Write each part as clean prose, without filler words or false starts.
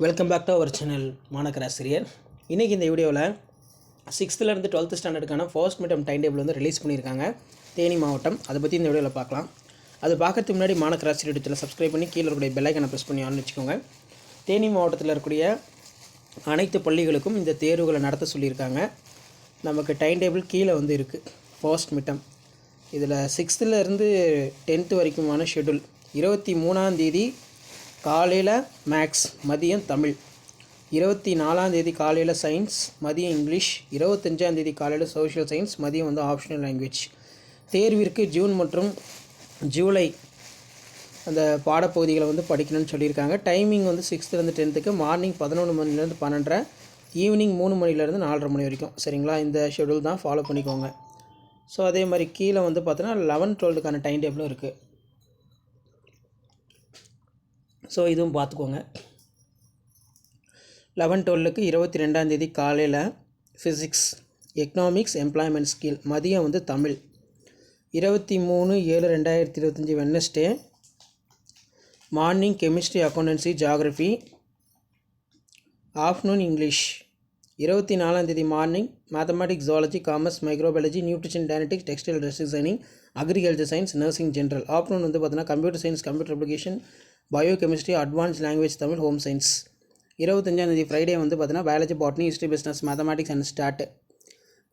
Welcome back to our channel மாணக்கராசிரியர். இன்றைக்கி இந்த வீடியோவில் 6th-லேருந்து 12th ஸ்டாண்டர்டுக்கான first mid term time table வந்து ரிலீஸ் பண்ணியிருக்காங்க தேனி மாவட்டம். அதை பற்றி இந்த வீடியோவில் பார்க்கலாம். அது பார்க்கறதுக்கு முன்னாடி மாணக்கராசிரியர் யூடியூப்பில் சப்ஸ்கிரைப் பண்ணி கீழே இருக்கக்கூடிய பெல் ஐக்கானை ப்ரெஸ் பண்ணி ஆன் வச்சுக்கோங்க. தேனி மாவட்டத்தில் இருக்கக்கூடிய அனைத்து பள்ளிகளுக்கும் இந்த தேர்வுகளை நடத்த சொல்லியிருக்காங்க. நமக்கு டைம் டேபிள் கீழே வந்து இருக்குது. ஃபர்ஸ்ட் மிட் டர்ம் இதில் 6th-லேருந்து 10th வரைக்குமான ஷெட்யூல் 23ஆம் தேதி காலையில் மேக்ஸ், மதியம் தமிழ், 24ஆம் தேதி காலையில் சயின்ஸ், மதியம் இங்கிலீஷ், 25ஆம் தேதி காலையில் சோஷியல் சயின்ஸ், மதியம் வந்து ஆப்ஷனல் லாங்குவேஜ். தேர்விற்கு ஜூன் மற்றும் ஜூலை அந்த பாடப்பகுதிகளை வந்து படிக்கணும்னு சொல்லியிருக்காங்க. டைமிங் வந்து 6th-லேருந்து 10th மார்னிங் 11 மணிலேருந்து 12:30, ஈவினிங் 3 மணிலேருந்து 4:30 மணி வரைக்கும். சரிங்களா? இந்த ஷெட்யூல் தான் ஃபாலோ பண்ணிக்கோங்க. ஸோ அதே மாதிரி கீழே வந்து பார்த்தோன்னா 11-12க்கான டைம் டேபிளும் இருக்குது. ஸோ இதுவும் பார்த்துக்கோங்க. 11-12க்கு 22ஆம் தேதி காலையில் ஃபிசிக்ஸ், எக்கனாமிக்ஸ், எம்ப்ளாய்மெண்ட் ஸ்கில், மதியம் வந்து Tamil. 23/7/2025 Wednesday morning chemistry, accountancy, geography, afternoon English. 24ஆம் தேதி morning mathematics, zoology, commerce, microbiology, nutrition, dietetics, textile designing, agriculture science, nursing general. Afternoon வந்து பார்த்தீங்கன்னா computer science, computer application, biochemistry, advance language Tamil, home science. 25ஆம் தேதி Friday வந்து பார்த்தீங்கன்னா biology, botany, history, business, mathematics and stat.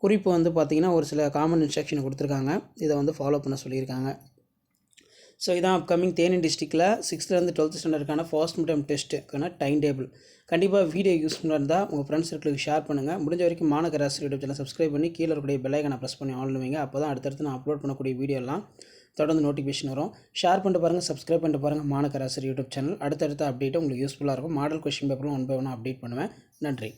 குறிப்பு வந்து பார்த்திங்கன்னா ஒரு சில காமன் இன்ஸ்ட்ரக்ஷன் கொடுத்துருக்காங்க. இதை வந்து ஃபாலோ பண்ண சொல்லியிருக்காங்க. ஸோ இதான் அப்கமிங் தேனி டிஸ்ட்ரிக்டில் 6th-லேருந்து 12th ஸ்டாண்டர்டுக்கான ஃபர்ஸ்ட் மிட் டர்ம் டெஸ்ட்டுக்கான டைம் டேபிள். கண்டிப்பாக வீடியோ யூஸ்ஃபுல்லாக இருந்தால் உங்கள் ஃப்ரெண்ட்ஸ் சர்க்கிளுக்கு ஷேர் பண்ணுங்கள். முடிஞ்ச வரைக்கும் மாணக்கராசிரியர் யூடியூப் சேனல் சப்ஸ்கிரைப் பண்ணி கீழே இருக்கக்கூடிய பெல் ஐக்கானை ப்ரெஸ் பண்ணி ஆன் பண்ணுவீங்க. அப்போ தான் அடுத்தடுத்து நான் அப்லோட் பண்ணக்கூடிய வீடியோலாம் தொடர்ந்து நோட்டிஃபிகேஷன் வரும். ஷேர் பண்ணிட்டு பாருங்கள், சப்ஸ்கிரைப் பண்ணிட்டு பாருங்கள் மாணக்கராசிரியர் யூடியூப் சேனல். அடுத்தடுத்த அப்டேட்டு உங்களுக்கு யூஸ்ஃபுல்லாக இருக்கும். மாடல் கொஸ்டின் பேப்பரும் 1 by 1 அப்டேட் பண்ணுவேன். நன்றி.